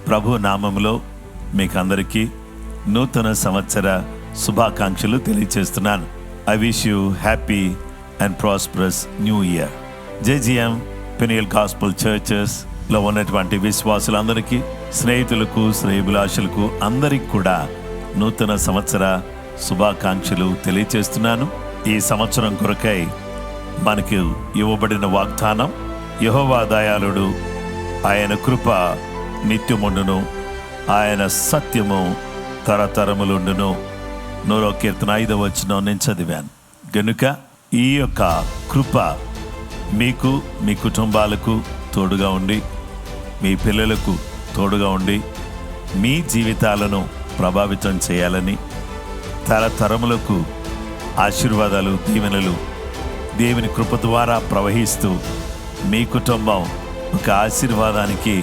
ప్రభు నామములో మీకు అందరికీ నూతన సంవత్సర శుభాకాంక్షలు తెలియజేస్తున్నాను. I wish you happy and prosperous new year. JGM Peniel gospel churches లో ఉన్నటువంటి విశ్వాసులందరికీ, స్నేహితులకు, శ్రేయోభిలాషులకు అందరికి కూడా నూతన సంవత్సర శుభాకాంక్షలు తెలియజేస్తున్నాను. ఈ సంవత్సరం కొరకై మనకు ఇవ్వబడిన వాగ్దానం, యెహోవా దయాళుడు, ఆయన కృప నిత్యముండును, ఆయన సత్యము తరతరములుండును. 100వ కీర్తన 5వ వచనం నేను చదివాను. గనుక ఈ యొక్క కృప మీకు, మీ కుటుంబాలకు తోడుగా ఉండి, మీ పిల్లలకు తోడుగా ఉండి, మీ జీవితాలను ప్రభావితం చేయాలని, తరతరములకు ఆశీర్వాదాలు, దీవెనలు దేవుని కృప ద్వారా ప్రవహిస్తూ మీ కుటుంబం ఒక ఆశీర్వాదానికి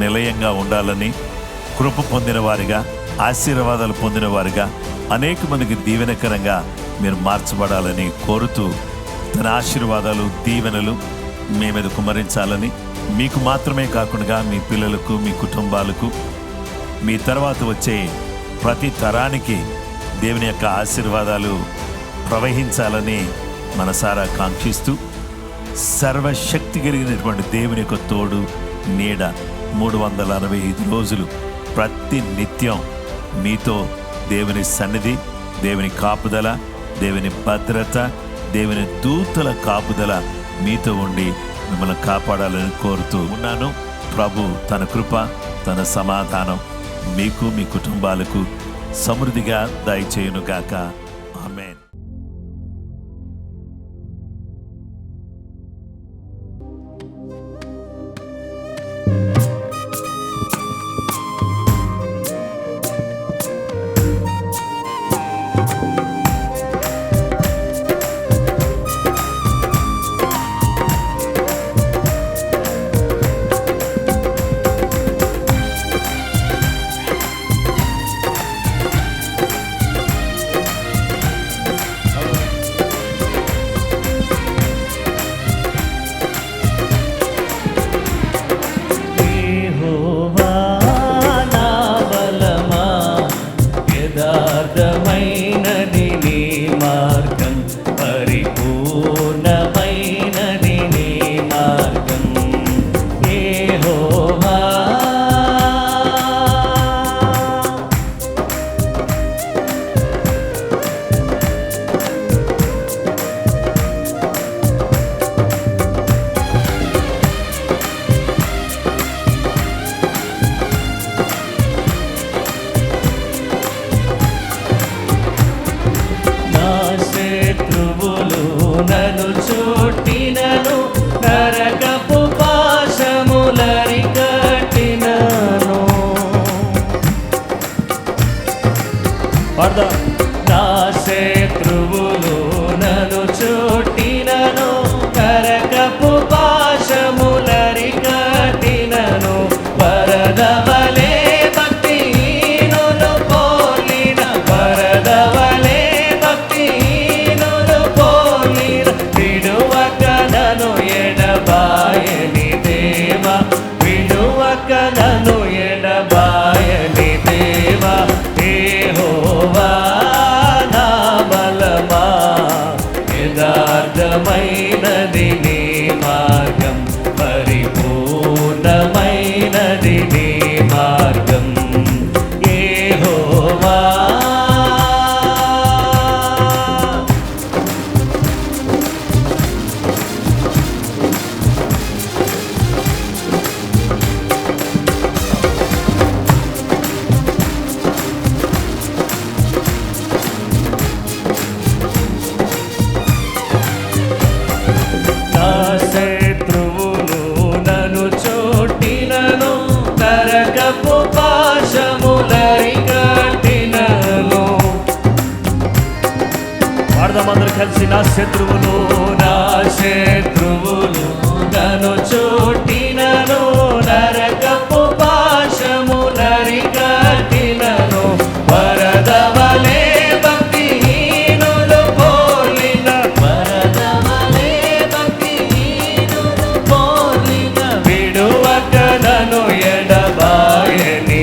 నిలయంగా ఉండాలని, కృప పొందిన వారిగా, ఆశీర్వాదాలు పొందిన వారిగా, అనేక మందికి దీవెనకరంగా మీరు మార్చబడాలని కోరుతూ, తన ఆశీర్వాదాలు, దీవెనలు మీ మీద కుమ్మరించాలని, మీకు మాత్రమే కాకుండా మీ పిల్లలకు, మీ కుటుంబాలకు, మీ తర్వాత వచ్చే ప్రతి తరానికి దేవుని యొక్క ఆశీర్వాదాలు ప్రవహించాలని మనసారా కాంక్షిస్తూ, సర్వశక్తి కలిగినటువంటి దేవుని యొక్క తోడు, నీడ 365 రోజులు ప్రతి నిత్యం మీతో దేవుని సన్నిధి, దేవుని కాపుదల, దేవుని భద్రత, దేవుని దూతల కాపుదల మీతో ఉండి మిమ్మల్ని కాపాడాలని కోరుతూ ఉన్నాను. ప్రభు తన కృప, తన సమాధానం మీకు, మీ కుటుంబాలకు సమృద్ధిగా దయచేయునుగాక. ఆమేన్. నా శత్రువులు నన్ను చుట్టినను, నరకపు పాశములరి కట్టినను, వరదవలే భక్తిహీనులు పోలిన, వరదవలే భక్తిహీనులు పోలిన, విడువక నన్ను ఎడబాయని దేవా, విడువక నన్ను ఎడబాయని దేవా. యెహోవా నా బలమా, యథార్థమైనది నీ మార్గం, పరిపూర్ణమైనది నీ మార్గం. యెహోవా శత్రువులు నన్ను చోటినను, నరకపు పాశములరి కట్టినను. వాడదామందరూ కలిసి, నా శత్రువులు నన్ను చోటినను, నరకపు పాశములరి కట్టినను, వరదవలే భక్తిహీనులు పోలిన, వరదవలే భక్తిహీనులు పోలిన, విడువక నన్ను ఎడబాయని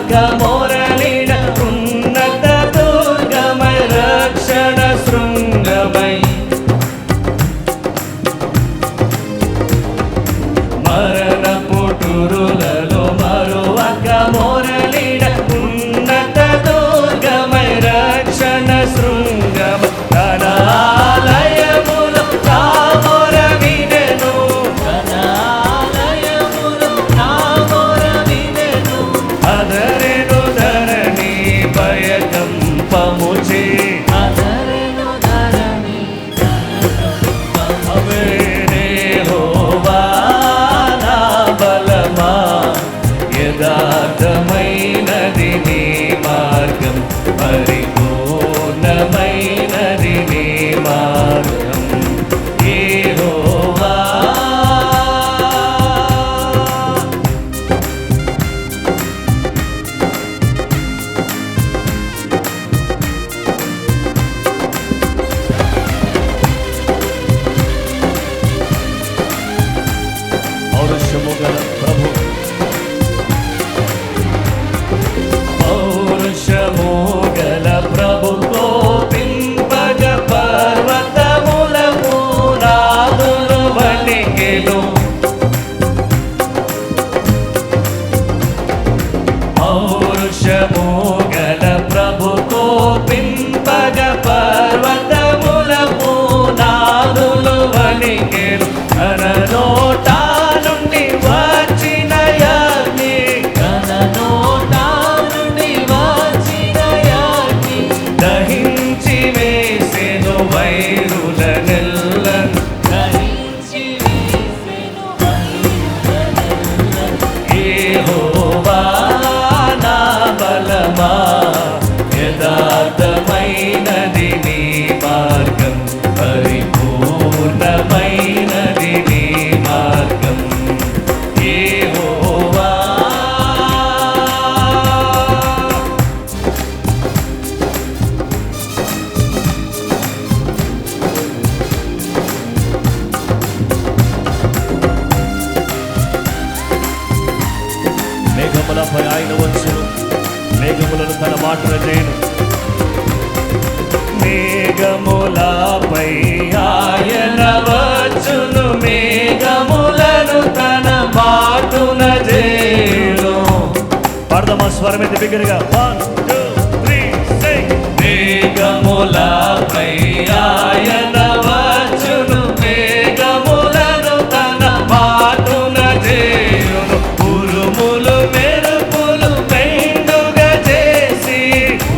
అక్క మొరలిన ఉన్నత దుర్గమై రక్షణ శృంగమై మరణ పుటురులలో మరువక మొరలిన ఉన్నత దుర్గమై రక్షణ శృంగమై తన ఆలయములో నా మొర వినెను తన ఆలయములో నా మొర వినెను అదరెను ధరణి భయకంపముచే అదరెను ధరణి భయకంపముచే యెహోవా నా బలమా యథార్థమైనది నీ మార్గం పరిపూర్ణమైనది నీ మార్గం యెహోవా పౌరుషము గల ప్రభు పౌరుషము గల ప్రభుతో పింపగ పర్వతములకు నాదులు వణికెను పౌరుషము గల ప్రభుతో పింపగ పర్వతములకు నాదులు వణికెను తన నోటా నుండి వచ్చిన యాజ్ఞి తన నోటా నుండి వచ్చిన యాజ్ఞి దహించి వేసెను వైరులనెల్లను దహించి వేసెను వైరులనెల్లను యెహోవా నా బలమా యథార్థమైనది నీ మార్గం పరిపూర్ణమైనది నీ మార్గం యెహోవా మేఘములపై ఆయన వచ్చును మేఘములను తన మాటలు చేయను మేఘములపై ఆయన వచ్చును మేఘములను తన మాటున చేయును పాడదామా స్వరం అయితే బిగ్గరగా 1 2 3 sing మేఘములపై ఆయన వచ్చును మేఘములను తన మాటున చేయును ఉరుములు మెరుపులు మెండుగా చేసి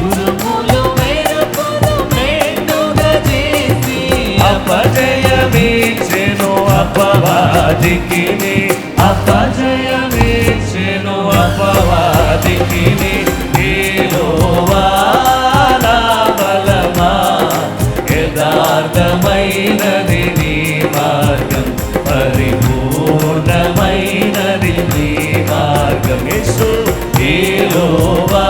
ఉరుములు మెరుపులు మెండుగా చేసి అపజయమిచ్చెను అపవాదికి అపజయమిచ్చెను అపవాదికి యెహోవా నా బలమా యథార్థమైనది నీ మార్గం పరిపూర్ణమైనది నీ మార్గం యేసు యెహోవా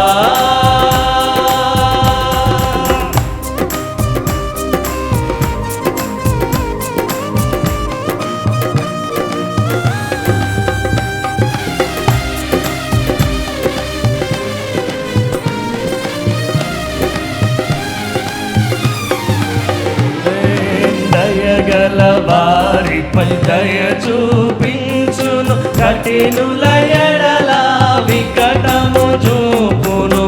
దయగల వారిపై దయ చూపించును కఠినుల ఎడల వికటము చూపును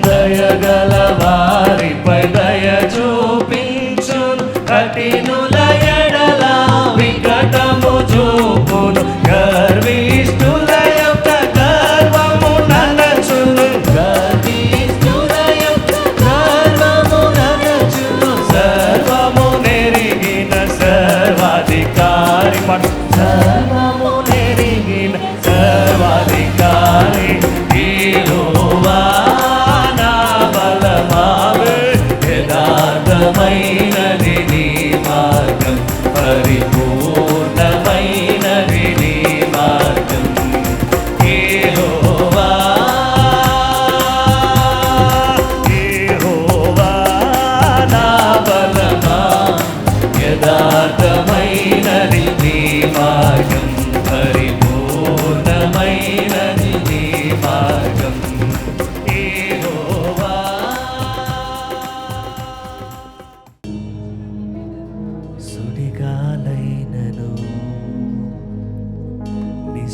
దయగల వారిపై దయ చూపించును కఠినుల ఎడల వికటము చూపును గర్విష్ఠుల యొక్క గర్వము ననచును గర్విష్ఠుల యొక్క గర్వము ననచును సర్వము నెరిగిన సర్వాధికారి సర్వము నెరిగిన సర్వాధికారి యెహోవా నా బలమా యథార్థమైనది నీ మార్గం పరిపూర్ణమైనది నీ మార్గం యెహోవా యెహోవా నా బలమా యథార్థమైనది నీ మార్గం పరిపూర్ణమైనది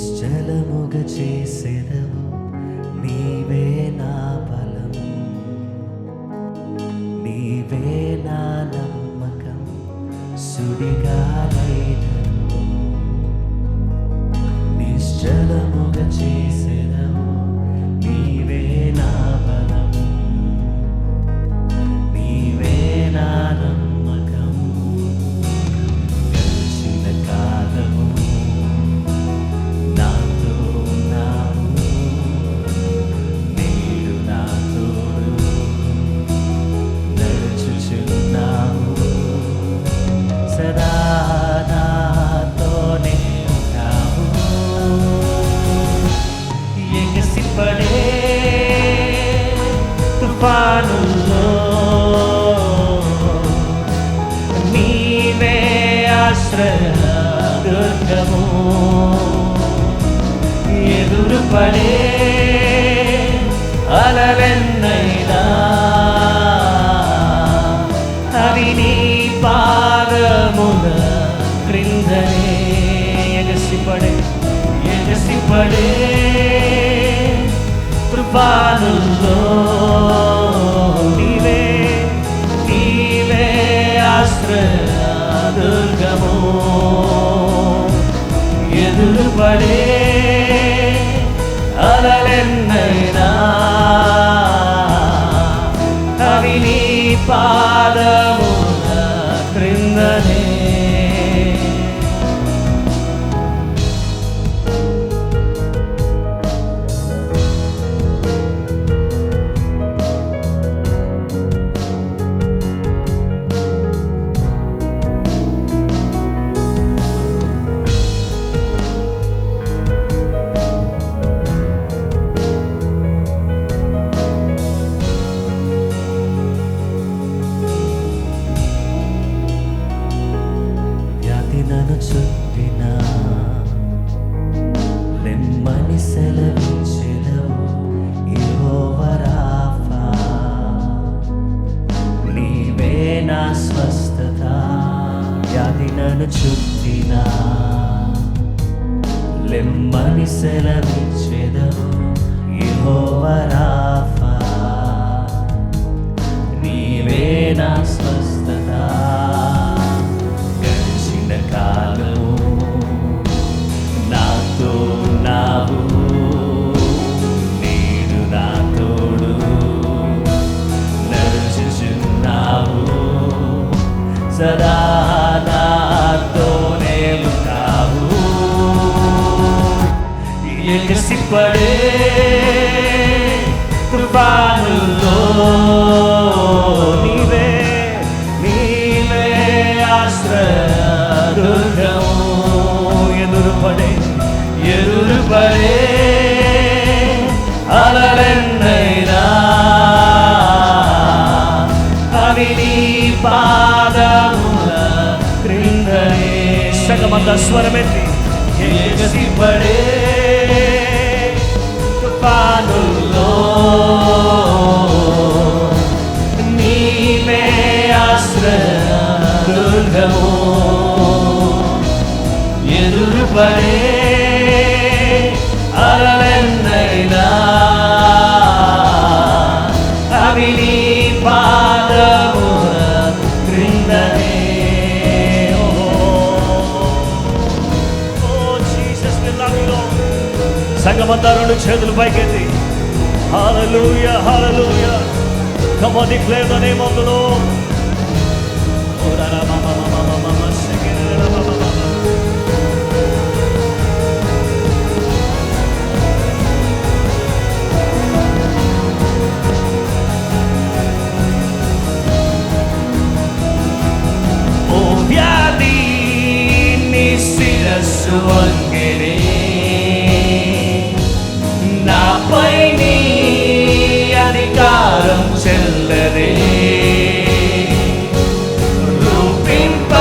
నిశ్చలముగా చేసెదవు, నీవే నా బలము, నీవే నా నమ్మకం, సుడిగాలైనను నిశ్చలముగా చేసెదవు, నీవే నా బలము, నీవే నా నమ్మకం. గడిచిన కాలము నాతో ఉన్నావు, నేడు నా తోడు నడుచుచున్నావు, సదా నాతోనే ఉంటావు. ఎగసిపడే తుఫానుల్లో నీవే ఆశ్రయ దుర్గము, ఎదురుపడే అలలెన్నైనా అవి నీ పాదముల క్రిందనే. ఎగసిపడే తుఫానుల్లో నీవే ఆశ్రయ దుర్గము, ఎదురుపడే అలలెన్నైనా అవి నీ పాదముల క్రిందనే. వ్యాధి నన్ను చుట్టినా లెమ్మని సెలవిచ్చెదవు, యెహోవా రాఫా, నీవే నా స్వస్థత. వ్యాధి నన్ను చుట్టినా లెమ్మని సెలవిచ్చెదవు, యెహోవా రాఫా, నీవే నా స్వస్థత. గడిచిన కాలము నాతో ఉన్నావు, నేడు నా తోడు నడుచుచున్నావు, సదా నాతోనే ఉంటావు. ఎగసిపడే తుఫానుల్లో నీవే ఆశ్రయ దుర్గము, ఎదురుపడే అలలెన్నైనా అవి నీ పాదముల క్రిందనే. సంగమంతా స్వరమెత్తి ఎగసిపడే తుఫానుల్లో నీవే ఆశ్రయ దుర్గము, ఎదురుపడే అలలెన్నైనా అవి నీ పాదముల క్రిందనే. సంగమంతా రెండు చేతులు పైకెత్తి హల్లెలూయా, హల్లెలూయా. Come on, declare the name of the Lord. ఓ వ్యాధి నీ శిరస్సు వంగెనే, నాపై నీ అధికారం చెల్లదే, రూపింప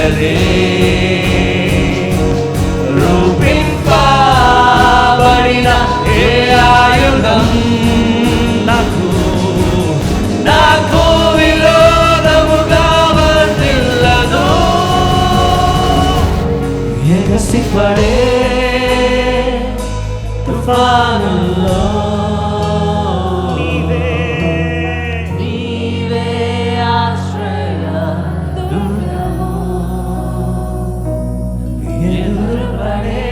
చేరనే రూపింపబడిన ఏ ఆయుధం నాకు విరోధముగా వర్తిల్లదు. ఎగసిపడే తుఫానుల్లో నీవే ఆశ్రయ దుర్గము. ఎదురుపడే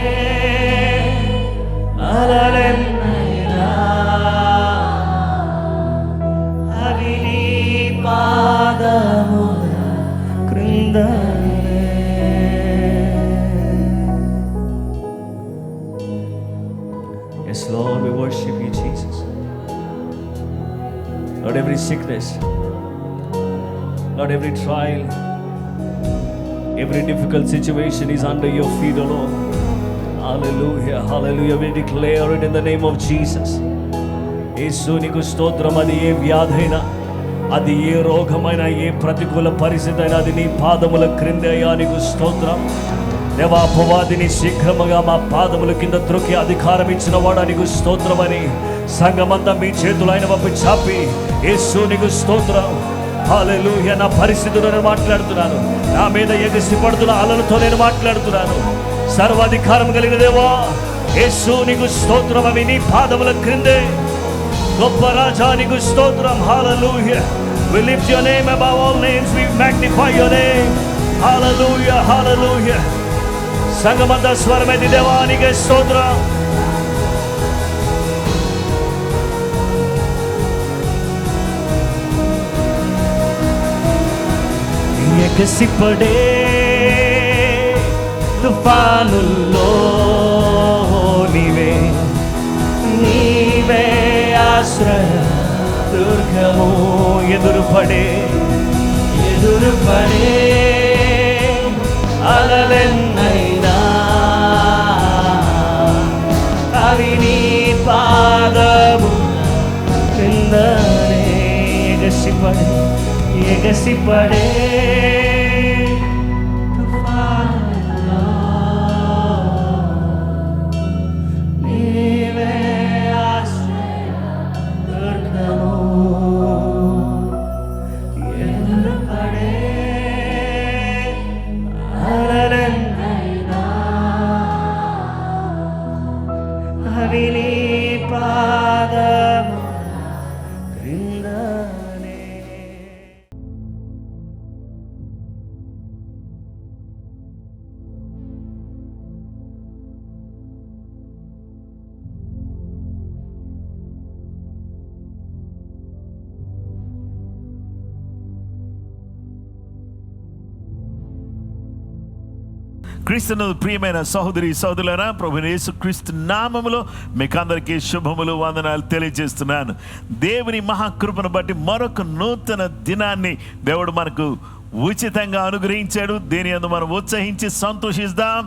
అలలెన్నైనా అవి నీ పాదముల క్రిందనే. Yes, Lord, we worship you, Jesus. Lord, every sickness, Lord, every trial, every difficult situation is under your feet, O Lord. Hallelujah, hallelujah. We declare it in the name of Jesus. యేసు నీకు స్తోత్రం. అది ఏ వ్యాధైనా, అది ఏ రోగమైనా, ఏ ప్రతికూల పరిస్థితి అయినా అది నీ పాదముల క్రింద అయ్యా నీకు స్తోత్రం. దేవా, అపవాదిని శీఘ్రముగా మా పాదముల కింద త్రొక్కి అధికారం ఇచ్చిన వాడా నీకు స్తోత్రమని సంఘమంతా మీ చేతులు ఆయన వైపు చాపి యేసు నీకు స్తోత్రం. హల్లెలూయా. నా పరిస్థితుల్లో నేను మాట్లాడుతున్నాను, నా మీద ఎగసి పడుతున్న అలలతో నేను మాట్లాడుతున్నాను. సర్వాధికారం కలిగిన దేవా యేసు నీకు స్తోత్రం. అవి నీ పాదముల క్రిందే. గొప్ప రాజా నీకు స్తోత్రం. హల్లెలూయా. We lift your name above all names. We magnify your name. Hallelujah, hallelujah. సంగమంతా స్వరమెత్తి దేవానికి స్తోత్రం. ఎగసిపడే తుఫానుల్లో నీవే ఆశ్రయ దుర్గము. ఎదురుపడే అలలెన్నైనా అవి నీ పాదము క్రిందనే. ఎగసిపడే తుఫానుల్లో నీవే ఆశ్రయ దుర్గము. ఎదురుపడే అలలెన్నైనా అవి నీ పాదము క్రిందనే. క్రీస్తునందు ప్రియమైన సహోదరి సహోదరులారా, ప్రభువైన యేసుక్రీస్తు నామములో మీకు అందరికీ శుభములు వందనాలు తెలియజేస్తున్నాను. దేవుని మహాకృపను బట్టి మరొక నూతన దినాన్ని దేవుడు మనకు ఉచితంగా అనుగ్రహించాడు. దీని యందు మనం ఉత్సహించి సంతోషిద్దాం,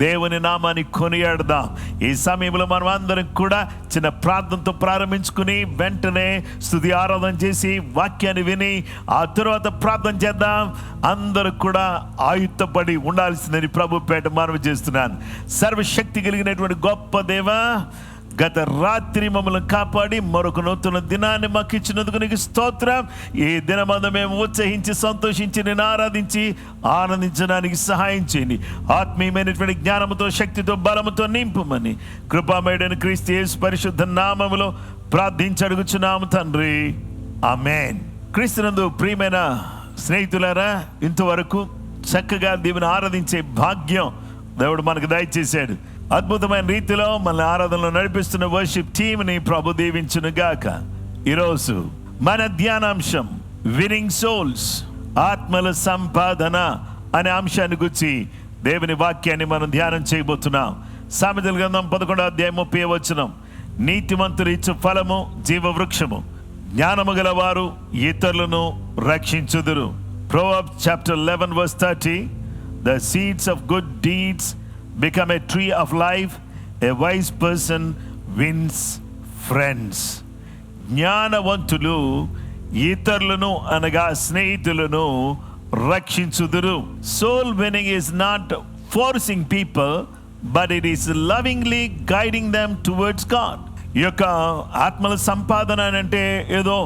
దేవుని నామాన్ని కొనియాడదాం. ఈ సమయంలో మనం అందరం కూడా చిన్న ప్రార్థనతో ప్రారంభించుకుని వెంటనే స్తుతి ఆరాధన చేసి వాక్యాన్ని విని ఆ తర్వాత ప్రార్థన చేద్దాం. అందరూ కూడా ఆయుత్తపడి ఉండాల్సిందని ప్రభు పేట మనవి చేస్తున్నాను. సర్వశక్తి కలిగినటువంటి గొప్ప దేవా, గత రాత్రి మమ్మల్ని కాపాడి మరొక నూతన దినాన్ని మాకు ఇచ్చినందుకు నీకు స్తోత్రం. ఈ దినమందు మేము ఉత్సహించి సంతోషించి నేను ఆరాధించి ఆనందించడానికి సహాయం చేయండి. ఆత్మీయమైనటువంటి జ్ఞానముతో శక్తితో బలముతో నింపుమని కృపామయుడైన క్రీస్తు యేసు పరిశుద్ధ నామములో ప్రార్థించి అడుగుచున్నాము తండ్రి, ఆమేన్. క్రీస్తునందు ప్రియమైన స్నేహితులారా, ఇంతవరకు చక్కగా దేవుని ఆరాధించే భాగ్యం దేవుడు మనకు దయచేశాడు. అద్భుతమైన రీతిలో మన ఆరాధనలో నడిపిస్తున్న వర్షిప్ టీమ్ని ప్రభు దీవించును గాక. ఈరోజు మన ధ్యానాంశం విన్నింగ్ సోల్స్, ఆత్మల సంపాదన అనే అంశాన్ని గురించి దేవుని వాక్యాన్ని మనం ధ్యానం చేయబోతున్నాం. సామెతల గ్రంథం 11:30 నీతిమంతులు ఇచ్చు ఫలము జీవవృక్షము, జ్ఞానము గలవారు ఇతరులను రక్షించుదురు. Proverbs chapter 11:30 The seeds of good deeds become a tree of life. A wise person wins friends. జ్ఞానవంతులు ఇతరులను అనగా స్నేహితులను రక్షించుదురు. Soul winning is not forcing people, but it is lovingly guiding them towards God. ఈ యొక్క ఆత్మల సంపాదన అంటే ఏదో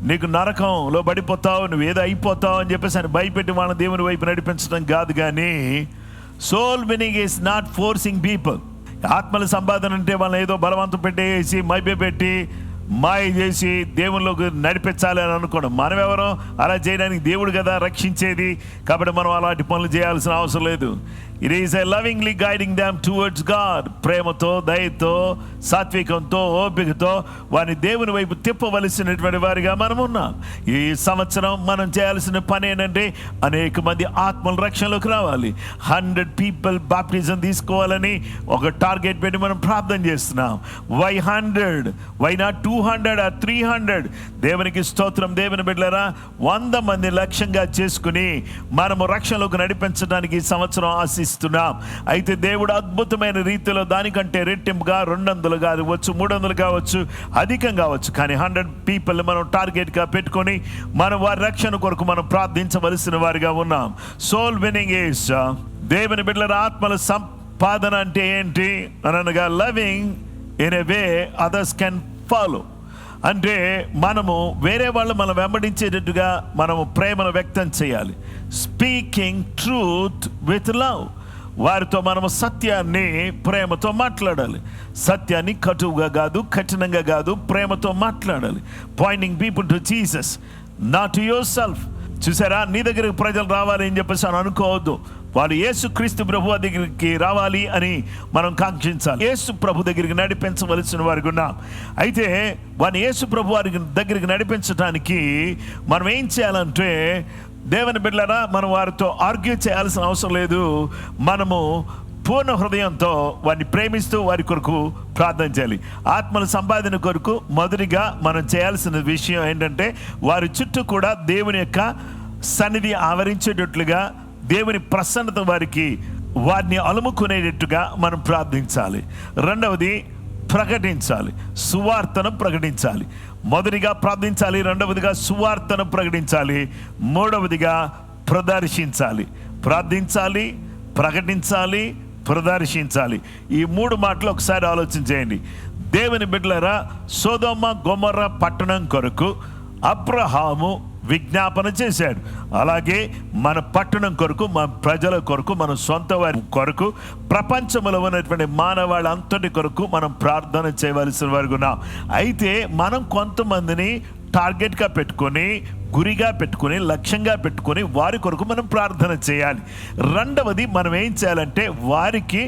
నీకు నరకంలో పడిపోతావు, నువ్వు ఏదో అయిపోతావు అని చెప్పేసి ఆయన భయపెట్టి వాళ్ళ దేవుని వైపు నడిపించడం కాదు. కానీ soul winning is not forcing people. ఆత్మల సంపాదన అంటే వాళ్ళని ఏదో బలవంతం పెట్టేసి మైపెట్టి మాయ చేసి దేవుళ్ళలోకి నడిపించాలి అని అనుకోవడం. మనం ఎవరో అలా చేయడానికి? దేవుడు కదా రక్షించేది, కాబట్టి మనం అలాంటి పనులు చేయాల్సిన అవసరం లేదు. It is a lovingly guiding them towards God. ప్రేమతో, దయతో, సాత్వికంతో, ఓపికతో వారిని దేవుని వైపు తిప్పవలసినటువంటి వారిగా మనం ఉన్నాం. ఈ సంవత్సరం మనం చేయాల్సిన పని ఏంటంటే అనేక మంది ఆత్మల రక్షణలోకి రావాలి. 100 people బాప్టిజం తీసుకోవాలని ఒక టార్గెట్ పెట్టి మనం ప్రార్థన చేస్తున్నాం. వై 100? Why not 200 or 300? దేవునికి స్తోత్రం. దేవుని బిడ్డలారా, 100 మంది లక్ష్యంగా చేసుకుని మనము రక్షణలోకి నడిపించడానికి ఈ సంవత్సరం ఆశిస్తున్నాం. అయితే దేవుడు అద్భుతమైన రీతిలో దానికంటే రెట్టింపుగా 200 కావచ్చు, 300 కావచ్చు, అధికం కావచ్చు, కానీ 100 people మనం టార్గెట్గా పెట్టుకొని మనం వారి రక్షణ కొరకు మనం ప్రార్థించవలసిన వారిగా ఉన్నాం. సోల్ విన్నింగ్ ఈస్, దేవుని బిడ్డల ఆత్మల సంపాదన అంటే ఏంటి అనగా loving in a way others can follow. అంటే మనము వేరే వాళ్ళు మనం వెంబడించేటట్టుగా మనము ప్రేమను వ్యక్తం చేయాలి. Speaking truth with love. వారితో మనము సత్యాన్ని ప్రేమతో మాట్లాడాలి. సత్యాన్ని కటువుగా కాదు, కఠినంగా కాదు, ప్రేమతో మాట్లాడాలి. Pointing people to Jesus, not to yourself. చూసారా, నీ దగ్గరికి ప్రజలు రావాలి అని చెప్పేసి అని అనుకోవద్దు. వాడు యేసు క్రీస్తు ప్రభు దగ్గరికి రావాలి అని మనం కాంక్షించాలి. యేసు ప్రభు దగ్గరికి నడిపించవలసిన వారికి ఉన్నాం. అయితే వాడిని యేసు ప్రభు వారి దగ్గరికి నడిపించడానికి మనం ఏం చేయాలంటే, దేవుని బిడ్డలారా, మనం వారితో ఆర్గ్యూ చేయాల్సిన అవసరం లేదు. మనము పూర్ణ హృదయంతో వారిని ప్రేమిస్తూ వారి కొరకు ప్రార్థన చేయాలి. ఆత్మల సంపాదన కొరకు మొదటిగా మనం చేయాల్సిన విషయం ఏంటంటే, వారి చుట్టూ కూడా దేవుని యొక్క సన్నిధి ఆవరించేటట్లుగా, దేవుని ప్రసన్నత వారిని అలుముకునేటట్టుగా మనం ప్రార్థించాలి. రెండవది, ప్రకటించాలి. సువార్తను ప్రకటించాలి. మొదటిగా ప్రార్థించాలి, రెండవదిగా సువార్తను ప్రకటించాలి, మూడవదిగా ప్రదర్శించాలి. ప్రార్థించాలి, ప్రకటించాలి, ప్రదర్శించాలి. ఈ 3 మాటలు ఒకసారి ఆలోచన చేయండి. దేవుని బిడ్డలారా, సొదొమ గొమొర్రా పట్టణం కొరకు అబ్రహాము విజ్ఞాపన చేశాడు. అలాగే మన పట్టణం కొరకు, మన ప్రజల కొరకు, మన సొంత వారి కొరకు, ప్రపంచంలో ఉన్నటువంటి మానవాళ్ళంతటి కొరకు మనం ప్రార్థన చేయవలసిన వారు ఉన్నాం. అయితే మనం కొంతమందిని టార్గెట్గా పెట్టుకొని, గురిగా పెట్టుకొని, లక్ష్యంగా పెట్టుకొని వారి కొరకు మనం ప్రార్థన చేయాలి. రెండవది, మనం ఏం చేయాలంటే వారికి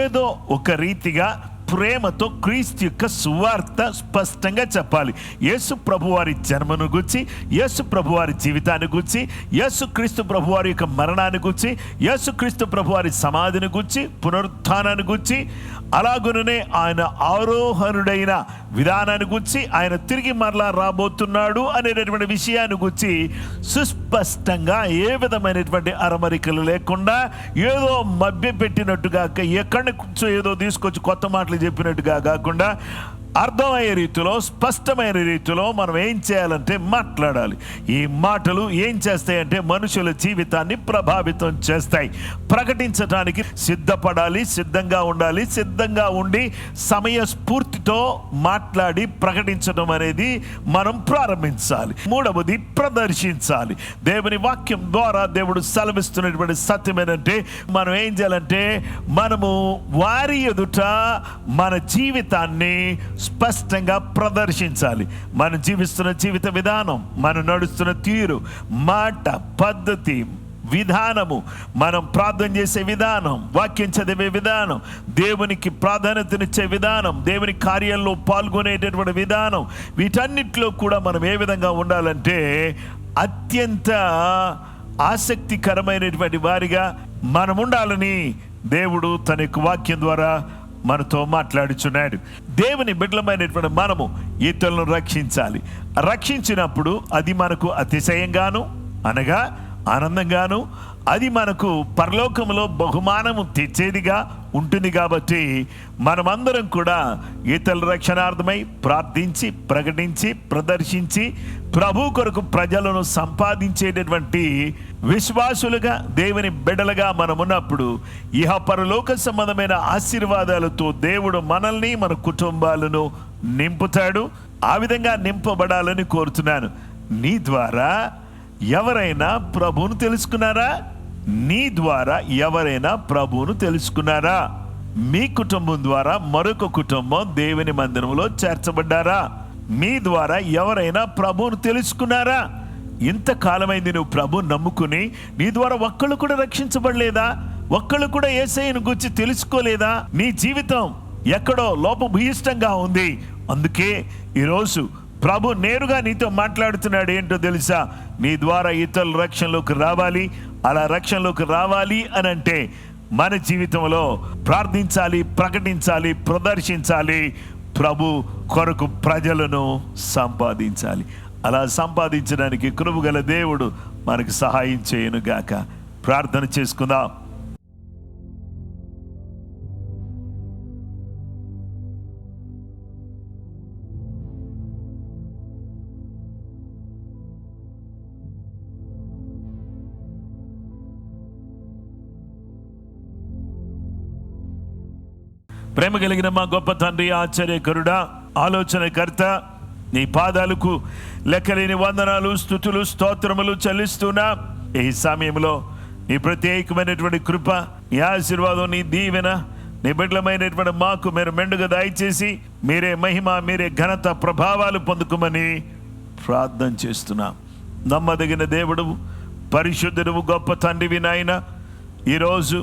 ఏదో ఒక రీతిగా ప్రేమతో క్రీస్తు యొక్క సువార్త స్పష్టంగా చెప్పాలి. యేసు ప్రభు వారి జన్మను గురించి, యేసు ప్రభు వారి జీవితాన్ని గురించి, యేసు క్రీస్తు ప్రభు వారి యొక్క మరణాన్ని గురించి, యేసు క్రీస్తు ప్రభు వారి సమాధిని గురించి, పునరుత్థానాన్ని గురించి, అలాగుననే ఆయన ఆరోహణుడైన విధానాన్ని గురించి, ఆయన తిరిగి మరలా రాబోతున్నాడు అనేటటువంటి విషయాన్ని గురించి సుస్పష్టంగా, ఏ విధమైనటువంటి అరమరికలు లేకుండా, ఏదో మభ్య పెట్టినట్టుగా, ఎక్కడి నుంచో ఏదో తీసుకొచ్చి కొత్త మాటలు చెప్పినట్టుగా కాకుండా అర్థమయ్యే రీతిలో, స్పష్టమైన రీతిలో మనం ఏం చేయాలంటే మాట్లాడాలి. ఈ మాటలు ఏం చేస్తాయంటే మనుషుల జీవితాన్ని ప్రభావితం చేస్తాయి. ప్రకటించడానికి సిద్ధపడాలి, సిద్ధంగా ఉండాలి. సిద్ధంగా ఉండి సమయస్ఫూర్తితో మాట్లాడి ప్రకటించడం అనేది మనం ప్రారంభించాలి. మూడవది, ప్రదర్శించాలి. దేవుని వాక్యం ద్వారా దేవుడు సెలవిస్తున్నటువంటి సత్యం ఏంటంటే, మనం ఏం చేయాలంటే మనము వారి ఎదుట మన జీవితాన్ని స్పష్టంగా ప్రదర్శించాలి. మనం జీవిస్తున్న జీవిత విధానం, మనం నడుస్తున్న తీరు, మాట, పద్ధతి, విధానము, మనం ప్రార్థన చేసే విధానం, వాక్యం చదివే విధానం, దేవునికి ప్రాధాన్యతనిచ్చే విధానం, దేవుని కార్యాల్లో పాల్గొనేటటువంటి విధానం, వీటన్నిటిలో కూడా మనం ఏ విధంగా ఉండాలంటే అత్యంత ఆసక్తికరమైనటువంటి వారిగా మనం ఉండాలని దేవుడు తన యొక్క వాక్యం ద్వారా మనతో మాట్లాడుచున్నాడు. దేవుని బిడ్డలమైనటువంటి మనము ఇతరులను రక్షించాలి. రక్షించినప్పుడు అది మనకు అతిశయంగాను, అనగా ఆనందంగాను, అది మనకు పరలోకములో బహుమానము తెచ్చేదిగా ఉంటుంది. కాబట్టి మనమందరం కూడా ఇతరుల రక్షణార్థమై ప్రార్థించి, ప్రకటించి, ప్రదర్శించి ప్రభు కొరకు ప్రజలను సంపాదించేటటువంటి విశ్వాసులుగా దేవుని బిడ్డలుగా మనం ఉన్నప్పుడు ఇహ పరలోక సంబంధమైన ఆశీర్వాదాలతో దేవుడు మనల్ని మన కుటుంబాలను నింపుతాడు. ఆ విధంగా నింపబడాలని కోరుతున్నాను. నీ ద్వారా ఎవరైనా ప్రభువును తెలుసుకున్నారా? నీ ద్వారా ఎవరైనా ప్రభువును తెలుసుకున్నారా? మీ కుటుంబం ద్వారా మరొక కుటుంబం దేవుని మందిరంలో చేర్చబడ్డారా? మీ ద్వారా ఎవరైనా ప్రభువును తెలుసుకున్నారా? ఇంతకాలమైంది నువ్వు ప్రభువును నమ్ముకుని, నీ ద్వారా ఒక్కళ్ళు కూడా రక్షించబడలేదా? ఒక్కళ్ళు కూడా యేసయ్యను గురించి తెలుసుకోలేదా? నీ జీవితం ఎక్కడో లోపభూయిష్టంగా ఉంది. అందుకే ఈరోజు ప్రభు నేరుగా నీతో మాట్లాడుతున్నాడు. ఏంటో తెలుసా? నీ ద్వారా ఇతరుల రక్షణలోకి రావాలి. అలా రక్షణలోకి రావాలి అని అంటే మన జీవితంలో ప్రార్థించాలి, ప్రకటించాలి, ప్రదర్శించాలి. ప్రభు కొరకు ప్రజలను సంపాదించాలి. అలా సంపాదించడానికి కృపగల దేవుడు మనకు సహాయం చేయను గాక. ప్రార్థన చేసుకుందాం. ప్రేమ కలిగిన మా గొప్ప తండ్రి, ఆశ్చర్యకరుడా, ఆలోచనకర్త, నీ పాదాలకు లెక్కలేని వందనాలు, స్తుతులు, స్తోత్రములు చెల్లిస్తున్నా. ఈ సమయంలో నీ ప్రత్యేకమైనటువంటి కృప, నీ ఆశీర్వాదం, నీ దీవెన నీ బిడ్డలమైనటువంటి మాకు మీరు మెండుగా దయచేసి మీరే మహిమ, మీరే ఘనత, ప్రభావాలు పొందుకోమని ప్రార్థన చేస్తున్నాం. నమ్మదగిన దేవుడు, పరిశుద్ధుడు, గొప్ప తండ్రివి నాయన, ఈరోజు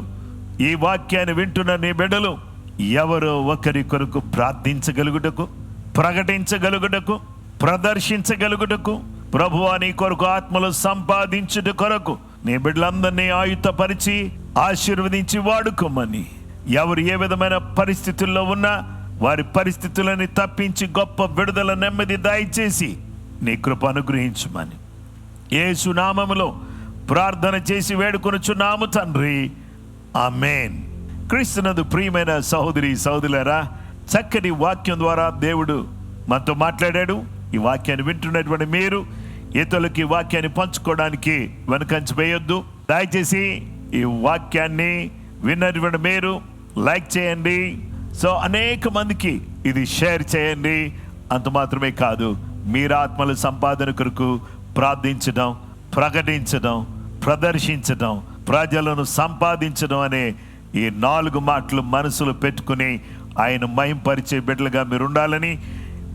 ఈ వాక్యాన్ని వింటున్న నీ బిడ్డలు ఎవరో ఒకరి కొరకు ప్రార్థించగలుగుటకు, ప్రకటించగలుగుటకు, ప్రదర్శించగలుగుటకు, ప్రభువా నీ కొరకు ఆత్మలు సంపాదించుట కొరకు నీ బిడ్డలందరినీ ఆయుధపరిచి ఆశీర్వదించి వాడుకోమని, ఎవరు ఏ విధమైన పరిస్థితుల్లో ఉన్నా వారి పరిస్థితులని తప్పించి గొప్ప విడుదల, నెమ్మది దయచేసి నీ కృప అనుగ్రహించమని యేసు నామములో ప్రార్థన చేసి వేడుకొనుచున్నాము తండ్రి. ఆమేన్. క్రీస్తునందు ప్రియమైన సహోదరి సహోదరులారా, చక్కటి వాక్యం ద్వారా దేవుడు మనతో మాట్లాడాడు. ఈ వాక్యాన్ని వింటున్నటువంటి మీరు ఇతరులకి వాక్యాన్ని పంచుకోవడానికి వెనుకంచి వేయొద్దు. దయచేసి ఈ వాక్యాన్ని విన్నటువంటి మీరు లైక్ చేయండి. సో అనేక మందికి ఇది షేర్ చేయండి. అంత మాత్రమే కాదు, మీరు ఆత్మల సంపాదన కొరకు ప్రార్థించడం, ప్రకటించడం, ప్రదర్శించడం, ప్రజలను సంపాదించడం అనే ఈ 4 మాటలు మనసులో పెట్టుకుని ఆయన మహింపరిచే బిడ్డలుగా మీరు ఉండాలని,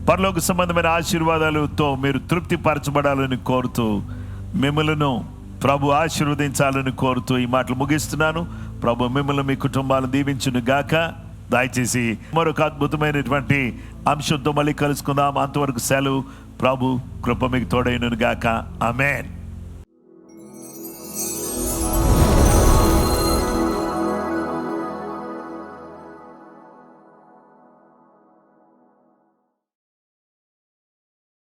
పరలోక సంబంధమైన ఆశీర్వాదాలతో మీరు తృప్తి పరచబడాలని కోరుతూ, మిమ్మలను ప్రభు ఆశీర్వదించాలని కోరుతూ ఈ మాటలు ముగిస్తున్నాను. ప్రభు మిమ్మల్ని, మీ కుటుంబాలను దీవించును గాక. దయచేసి మరొక అద్భుతమైనటువంటి అంశంతో మళ్ళీ కలుసుకుందాం. అంతవరకు సెలవు. ప్రభు కృప మీకు తోడైనను గాక. ఆమేన్.